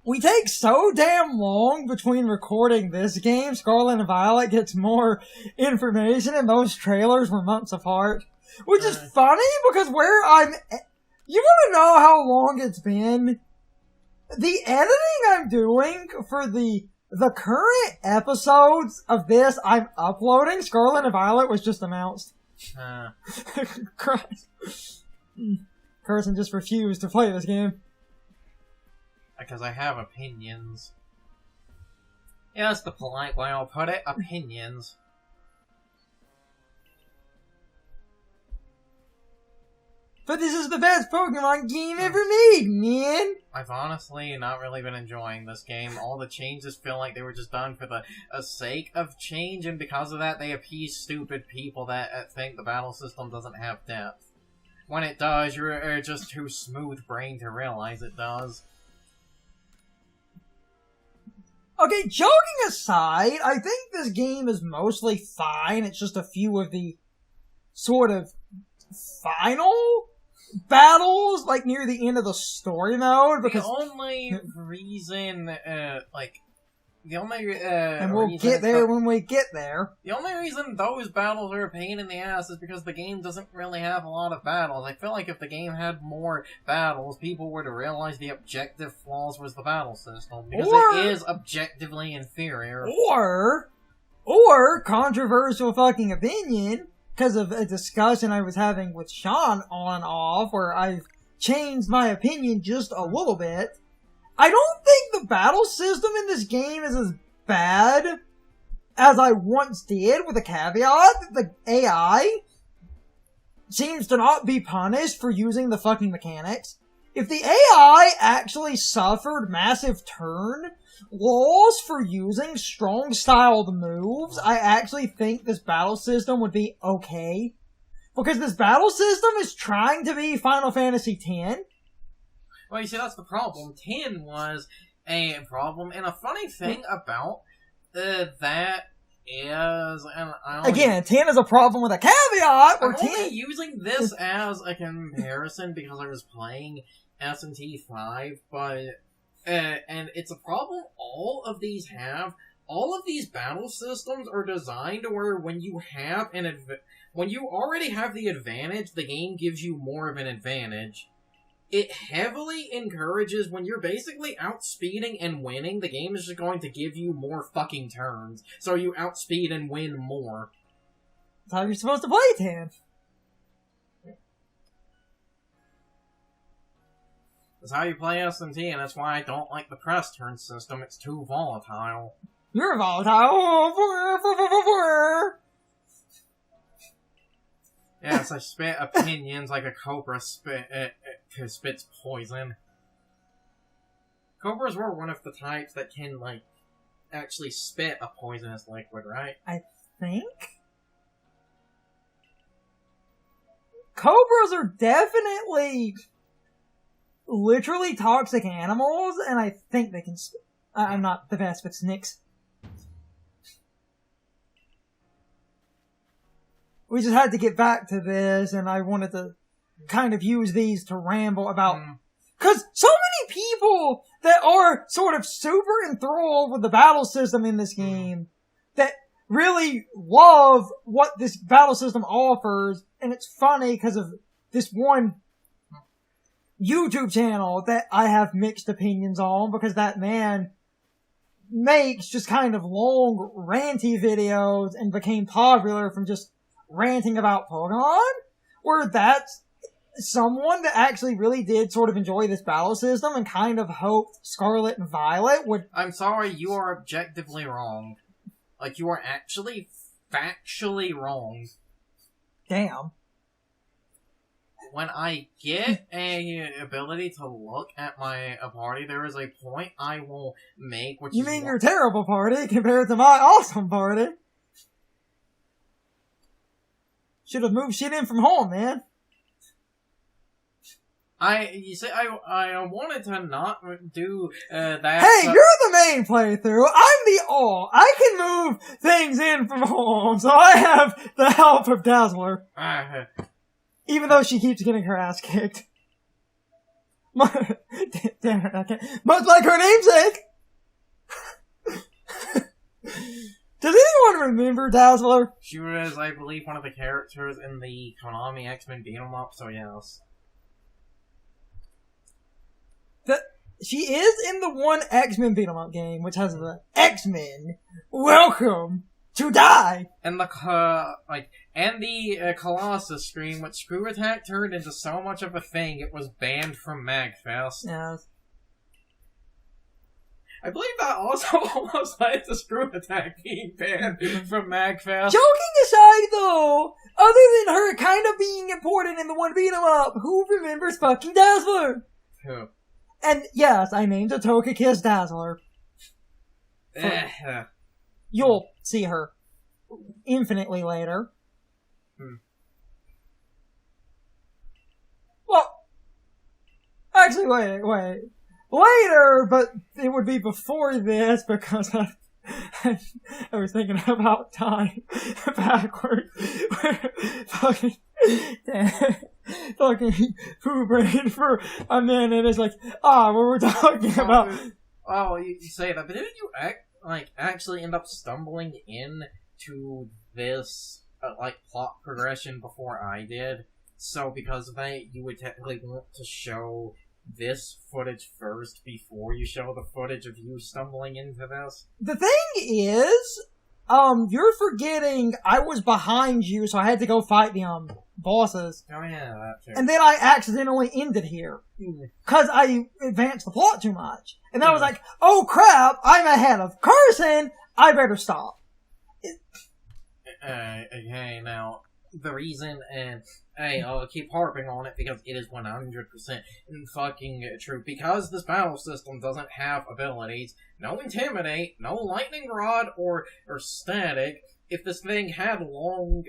We take so damn long between recording this game. Scarlet and Violet gets more information, and those trailers were months apart. Which is funny, because where I'm... You want to know how long it's been? The editing I'm doing for the current episodes of this I'm uploading, Scarlet and Violet was just announced. Carson just refused to play this game. Because I have opinions. Yeah, that's the polite way I'll put it. Opinions. But this is the best Pokemon game ever made, man! I've honestly not really been enjoying this game. All the changes feel like they were just done for the sake of change, and because of that they appease stupid people that think the battle system doesn't have depth. When it does, you're just too smooth-brained to realize it does. Okay, joking aside, I think this game is mostly fine. It's just a few of the sort of final battles, like near the end of the story mode, because... The only reason, and we'll get there when we get there. The only reason those battles are a pain in the ass is because the game doesn't really have a lot of battles. I feel like if the game had more battles, people would realize the objective flaws was the battle system. Because it is objectively inferior. Or, controversial fucking opinion, because of a discussion I was having with Sean on and off, where I've changed my opinion just a little bit. I don't think the battle system in this game is as bad as I once did, with a caveat that the AI seems to not be punished for using the fucking mechanics. If the AI actually suffered massive turn loss for using strong-styled moves, I actually think this battle system would be okay. Because this battle system is trying to be Final Fantasy X. Well, you see, that's the problem. 10 was a problem, and a funny thing about that is... Again, 10 is a problem with a caveat! I'm only using this as a comparison because I was playing S&T 5, but... and it's a problem all of these have. All of these battle systems are designed to where when you have when you already have the advantage, the game gives you more of an advantage. It heavily encourages when you're basically outspeeding and winning, the game is just going to give you more fucking turns. So you outspeed and win more. That's how you're supposed to play 10. That's how you play S&T, and that's why I don't like the press turn system. It's too volatile. You're volatile. Yes, I spit opinions like a cobra spits poison. Cobras were one of the types that can, actually spit a poisonous liquid, right? I think? Cobras are definitely literally toxic animals, and I think they can spit. I'm not the best with snakes. We just had to get back to this, and I wanted to kind of use these to ramble about... Because so many people that are sort of super enthralled with the battle system in this game, that really love what this battle system offers, and it's funny because of this one YouTube channel that I have mixed opinions on, because that man makes just kind of long, ranty videos and became popular from just ranting about Pokemon, where that's someone that actually really did sort of enjoy this battle system and kind of hoped Scarlet and Violet would... I'm sorry, you are objectively wrong. You are actually factually wrong. Damn. When I get a ability to look at my party, there is a point I will make, which You mean your terrible party compared to my awesome party? Should have moved shit in from home, man. You see, I wanted to not do that. Hey, you're the main playthrough. I'm the all. I can move things in from home, so I have the help of Dazzler. Even though she keeps getting her ass kicked. Damn it, I can't. Much like her namesake! Does anyone remember Dazzler? She was, I believe, one of the characters in the Konami X-Men beat-em-up, so yes. She is in the one X-Men beat-em-up game, which has the X-Men Welcome to Die! And the, Colossus screen, which Screw Attack turned into so much of a thing, it was banned from MagFest. Yes. I believe that also almost led to Screw Attack being banned from MagFest. Joking aside, though, other than her kind of being important in the one beat-em-up, who remembers fucking Dazzler? Who? And yes, I named a Togekiss Dazzler. You'll see her infinitely later. Well, actually, wait. Later, but it would be before this because I was thinking about time backwards. Fucking poo brain for a minute. It's like, what we're talking about. Oh, you say that, but didn't you actually end up stumbling into this plot progression before I did? So because of that, you would technically want to show this footage first before you show the footage of you stumbling into this? The thing is, you're forgetting I was behind you, so I had to go fight the, bosses. Oh yeah, that too. And then I accidentally ended here. Cause I advanced the plot too much. And I was like, oh crap, I'm ahead of Carson, I better stop. Okay, now, the reason, and I'll keep harping on it because it is 100% fucking true. Because this battle system doesn't have abilities, no Intimidate, no Lightning Rod, or Static. If this thing had long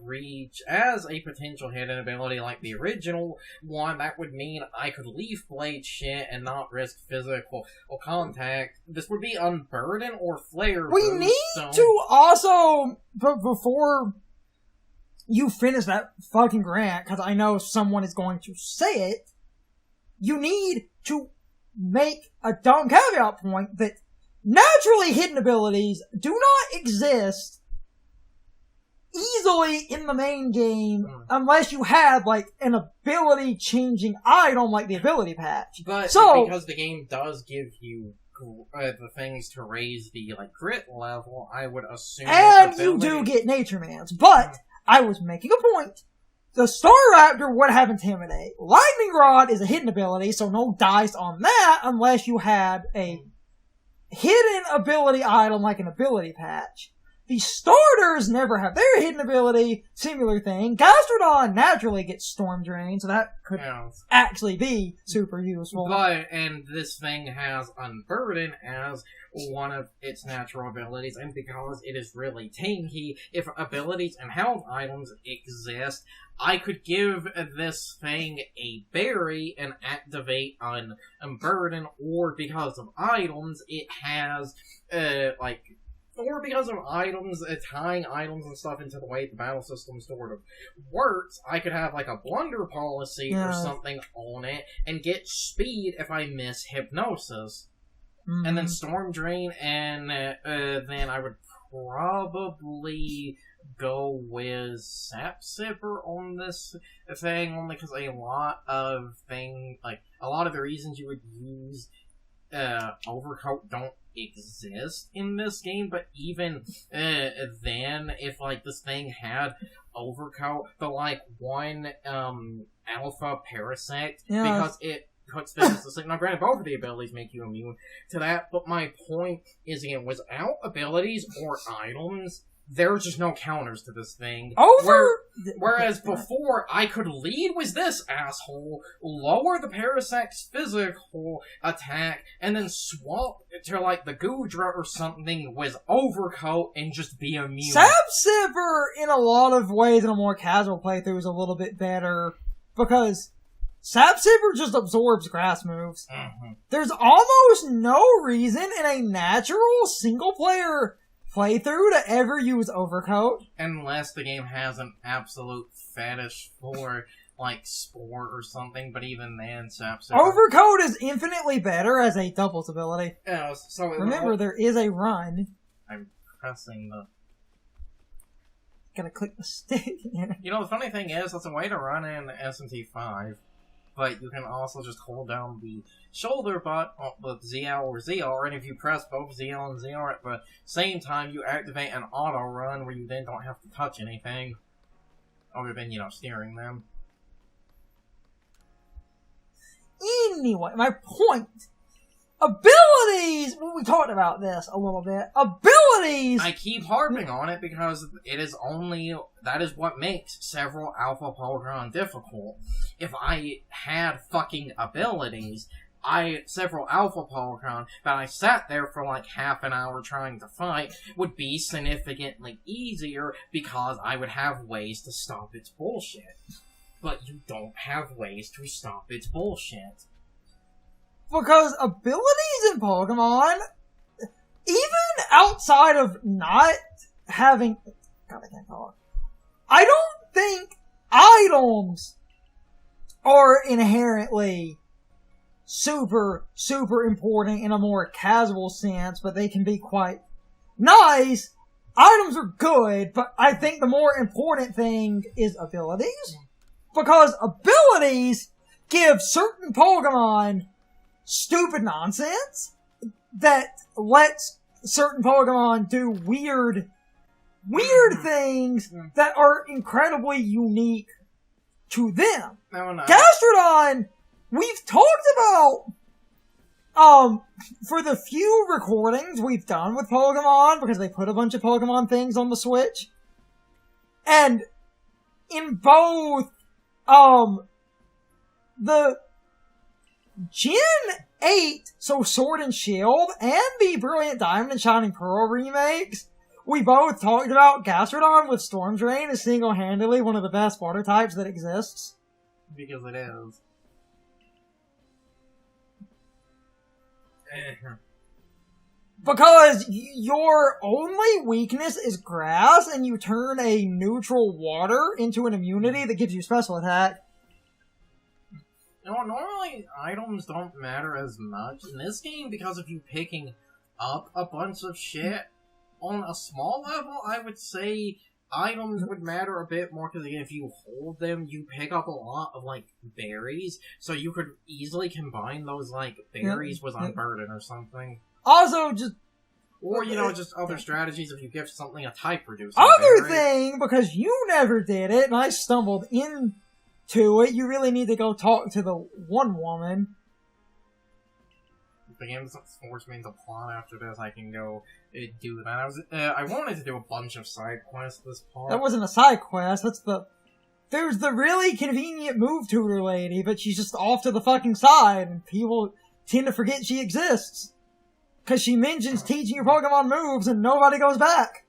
reach as a potential hidden ability like the original one, that would mean I could Leaf Blade shit and not risk physical contact. This would be Unburden or Flare We Boost, need to also, before you finish that fucking rant, because I know someone is going to say it, you need to make a dumb caveat point that naturally hidden abilities do not exist easily in the main game unless you have, an ability-changing item like the ability patch. But because the game does give you the things to raise the, grit level, I would assume and you do get Nature Mans, but I was making a point. The Staraptor would have Intimidate. Lightning Rod is a hidden ability, so no dice on that unless you had a hidden ability item like an ability patch. The starters never have their hidden ability, similar thing. Gastrodon naturally gets Storm Drain, so that could actually be super useful. And this thing has Unburden as one of its natural abilities, and because it is really tanky, if abilities and health items exist, I could give this thing a berry and activate Unburden, or because of items, it has, or because of items, tying items and stuff into the way the battle system sort of works, I could have a blunder policy or something on it and get speed if I miss Hypnosis. And then Storm Drain, and then I would probably go with Sap Sipper on this thing, only because a lot of the reasons you would use Overcoat don't exist in this game, but even then, if this thing had Overcoat, the one Alpha Parasect, because it puts things to sleep. Now granted, both of the abilities make you immune to that, but my point is, again, without abilities or items, there's just no counters to this thing. Whereas before, I could lead with this asshole, lower the Parasect's physical attack, and then swap to the Goodra or something with Overcoat and just be immune. Sap Sipper, in a lot of ways, in a more casual playthrough, is a little bit better, because Sap Sipper just absorbs grass moves. There's almost no reason in a natural single-player playthrough to ever use Overcoat. Unless the game has an absolute fetish for like, sport or something, but even then, Sap's... Overcoat is infinitely better as a doubles ability. Yeah, so Remember, there is a run. I'm pressing the... Gotta click the stick. You know, the funny thing is, that's a way to run in S&T 5, but you can also just hold down the shoulder button with ZL or ZR, and if you press both ZL and ZR at the same time, you activate an auto run where you then don't have to touch anything, other than, you know, steering them. Anyway, my point. Abilities! Well, we talked about this a little bit. Abilities! I keep harping on it because it is only... That is what makes several Alpha Pokemon difficult. If I had fucking abilities, several Alpha Pokemon that I sat there for like half an hour trying to fight would be significantly easier because I would have ways to stop its bullshit. But you don't have ways to stop its bullshit. Because abilities in Pokemon, even outside of not having... God, I can't talk. I don't think items are inherently super important in a more casual sense, but they can be quite nice. Items are good, but I think the more important thing is abilities. Because abilities give certain Pokemon stupid nonsense that lets certain Pokemon do weird things that are incredibly unique to them. No. Gastrodon, we've talked about, for the few recordings we've done with Pokemon, because they put a bunch of Pokemon things on the Switch, and in both, the Gen 8, so Sword and Shield, and the Brilliant Diamond and Shining Pearl remakes, we both talked about Gastrodon with Storm Drain as single-handedly one of the best water types that exists. Because it is. Because your only weakness is grass, and you turn a neutral water into an immunity that gives you special attack. You know, normally items don't matter as much in this game because of you picking up a bunch of shit. On a small level, I would say items would matter a bit more because if you hold them, you pick up a lot of, like, berries, so you could easily combine those, like, berries with Unburden or something. Also, just... Or, you know, just other strategies if you give something a type-reducing Other berry. thing, because you never did it, and I stumbled into it, you really need to go talk to the one woman. If the game doesn't force me into plot after this, I can go do that. I wanted to do a bunch of side quests this part. That wasn't a side quest, there's the really convenient move tutor lady, but she's just off to the fucking side, and people tend to forget she exists. Because she mentions teaching your Pokemon moves, and nobody goes back.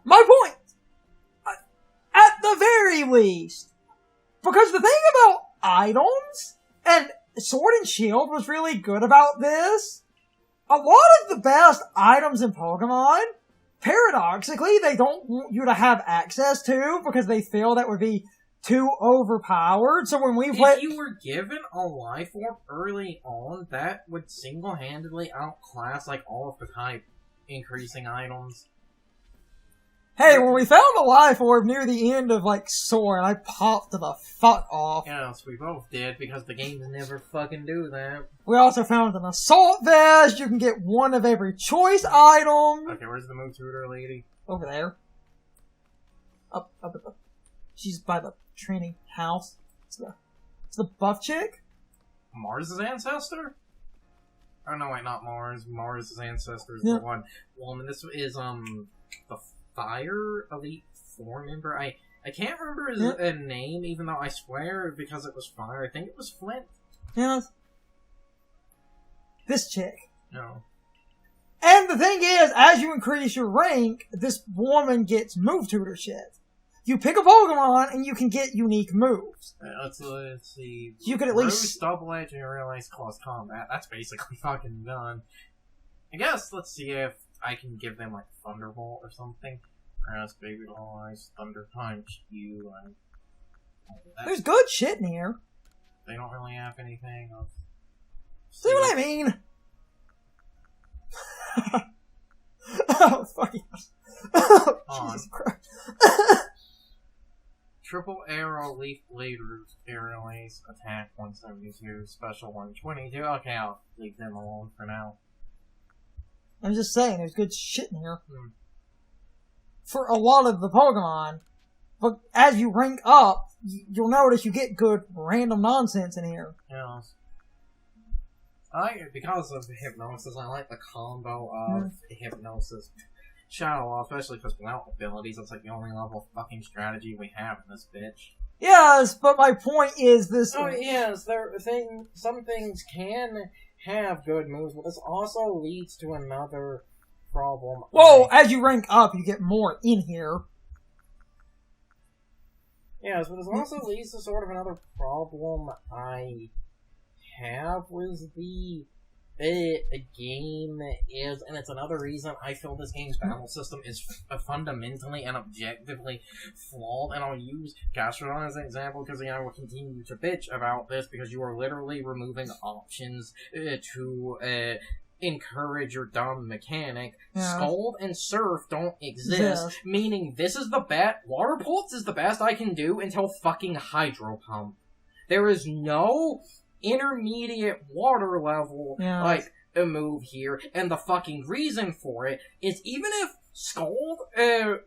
My point! At the very least, because the thing about items, and Sword and Shield was really good about this, a lot of the best items in Pokemon, paradoxically, they don't want you to have access to, because they feel that would be too overpowered. So when we If you were given a life orb early on, that would single-handedly outclass, like, all of the type increasing items. Hey, when we found a life orb near the end of, like, Sword, I popped the fuck off. Yes, we both did, because the games never fucking do that. We also found an assault vest. You can get one of every choice item. Okay, where's the move tutor lady? Over there. Up at the... She's by the training house. It's the buff chick? Mars' ancestor? Oh, no, wait, not Mars. Mars' ancestor is Yeah. the one. Woman, this is, the Fire Elite 4 member. I can't remember his name, even though I swear, because it was Fire, I think it was Flint. Yeah. This chick. No. And the thing is, as you increase your rank, this woman gets move tutor shit. You pick a Pokemon, and you can get unique moves. Let's see. You could at Rose, least... Double Edge, and Realize Close Combat. That's basically fucking done. I guess, let's see if I can give them, like, Thunderbolt or something. Grass, Baby Ice, Thunder Punch, you, and There's good shit in here. They don't really have anything of... See what I mean? Oh, fucking... Jesus Christ. Triple arrow, leaf leaders, aerial ace, attack 172, special 122. Okay, I'll leave them alone for now. I'm just saying, there's good shit in here. For a lot of the Pokemon. But as you rank up, you'll notice you get good random nonsense in here. Yes. Because of hypnosis, I like the combo of hypnosis. Shadow Law, especially because without abilities, that's like the only level of fucking strategy we have in this bitch. Yes, but my point is this... Oh, yes, some things can have good moves, but this also leads to another problem. Well, as you rank up, you get more in here. Yes, but this also leads to sort of another problem I have with the game is, and it's another reason I feel this game's battle system is fundamentally and objectively flawed, and I'll use Gastrodon as an example because I will continue to bitch about this because you are literally removing options to encourage your dumb mechanic. Yeah. Scald and Surf don't exist, meaning this is the best. Water Pulse is the best I can do until fucking Hydro Pump. There is no intermediate water level like a move here, and the fucking reason for it is even if Scald even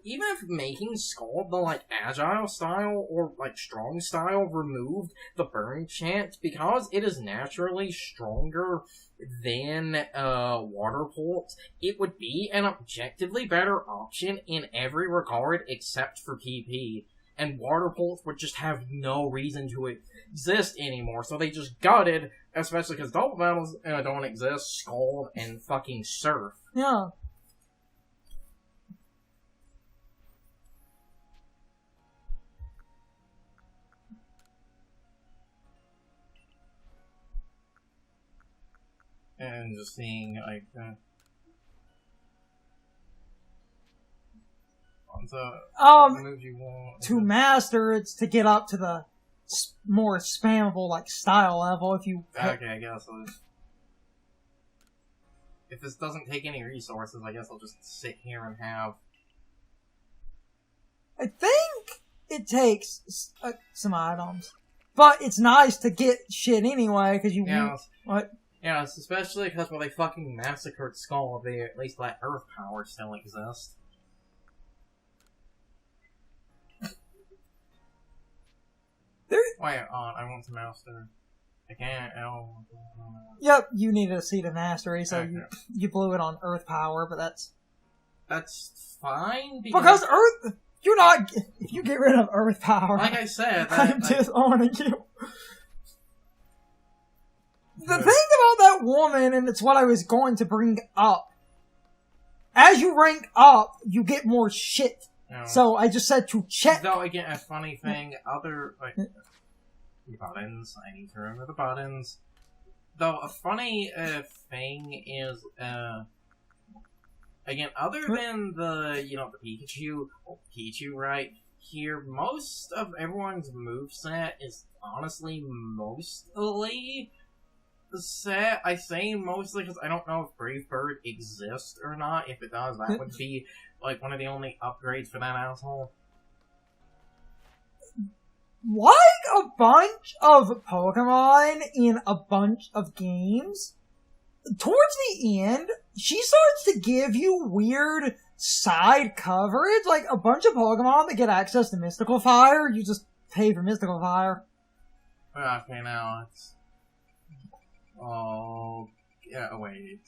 if making Scald the like agile style or like strong style removed the burn chance, because it is naturally stronger than Water Pulse, it would be an objectively better option in every regard except for PP. And Water Pulse would just have no reason to exist anymore, so they just gutted, especially because double battles don't exist, Scald and fucking Surf. Yeah. And just seeing, like, moves you want. To master, it's to get up to the more spammable, like, style level, if you... Okay, I guess if this doesn't take any resources, I guess I'll just sit here and have... I think it takes some items. But it's nice to get shit anyway, because you... What? Yeah, especially because when they fucking massacred Skull, they at least let Earth Power still exist. Wait, I want to master. I can't. Yep, you needed a seat of mastery, so you blew it on Earth Power, but that's fine because Earth. You're not. If you get rid of Earth Power, like I said, I'm disowning you. The thing about that woman, and it's what I was going to bring up. As you rank up, you get more shit. No. So I just said to check. Though again, a funny thing, buttons. I need to remember the buttons. Though a funny thing is, again, other than the Pikachu, right here, most of everyone's moveset is honestly mostly set. I say mostly because I don't know if Brave Bird exists or not. If it does, that would be like one of the only upgrades for that asshole. Like a bunch of Pokemon in a bunch of games, towards the end, she starts to give you weird side coverage. Like a bunch of Pokemon that get access to Mystical Fire, you just pay for Mystical Fire. Okay, now it's... Oh... Yeah, wait.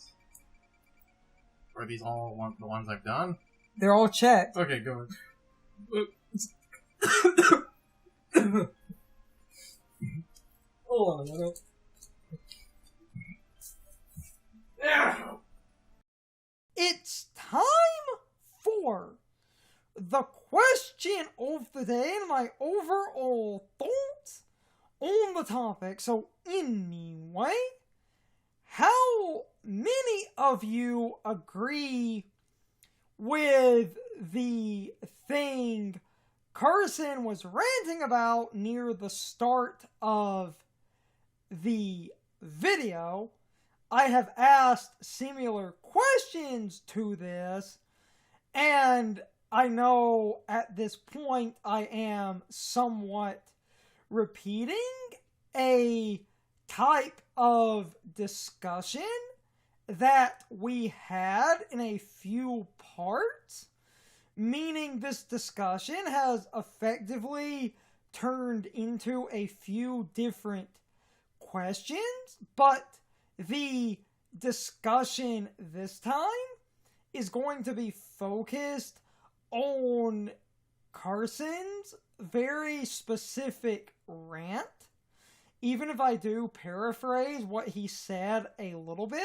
Are these all the ones I've done? They're all checked. Okay, good. Hold on a minute. It's time for the question of the day and my overall thoughts on the topic. So anyway, how many of you agree with the thing Carson was ranting about near the start of the video. I have asked similar questions to this, and I know at this point I am somewhat repeating a type of discussion that we had in a few parts, meaning this discussion has effectively turned into a few different questions, but the discussion this time is going to be focused on Carson's very specific rant, even if I do paraphrase what he said a little bit.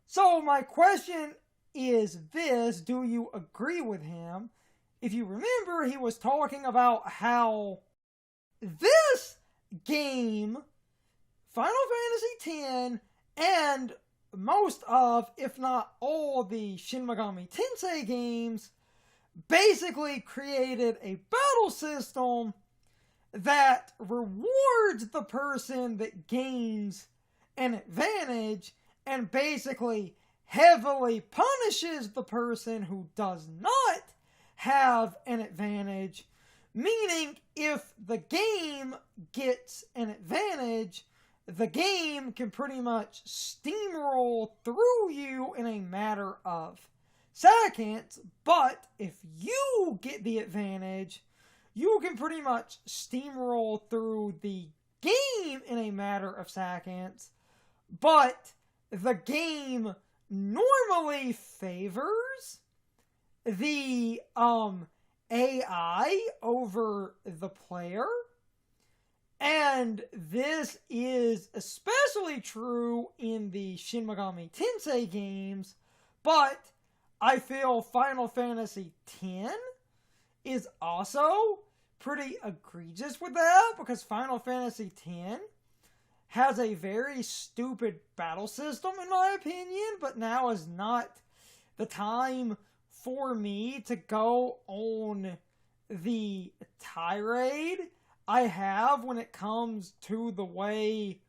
So my question is this: do you agree with him? If you remember, he was talking about how this game, Final Fantasy X, and most of, if not all, the Shin Megami Tensei games basically created a battle system that rewards the person that gains an advantage and basically heavily punishes the person who does not have an advantage. Meaning, if the game gets an advantage, the game can pretty much steamroll through you in a matter of seconds, but if you get the advantage, you can pretty much steamroll through the game in a matter of seconds, but the game normally favors the AI over the player. And this is especially true in the Shin Megami Tensei games, but I feel Final Fantasy X is also pretty egregious with that, because Final Fantasy X has a very stupid battle system in my opinion, but now is not the time for me to go on the tirade I have when it comes to the way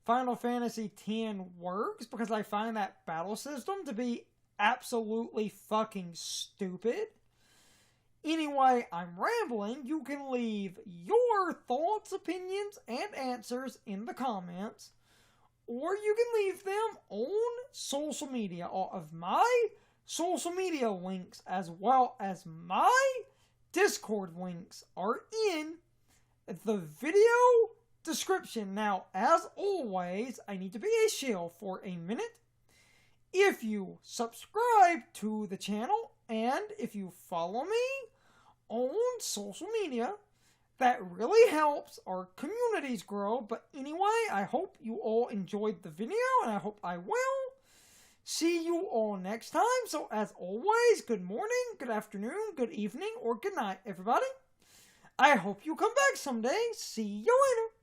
Final Fantasy X works, because I find that battle system to be absolutely fucking stupid. Anyway, I'm rambling. You can leave your thoughts, opinions, and answers in the comments, or you can leave them on social media. All of my social media links, as well as my Discord links, are in the video description. Now, as always, I need to be a shill for a minute. If you subscribe to the channel, and if you follow me on social media, that really helps our communities grow. But anyway, I hope you all enjoyed the video, and I hope I will see you all next time. So as always, good morning, good afternoon, good evening, or good night, everybody. I hope you come back someday. See you later.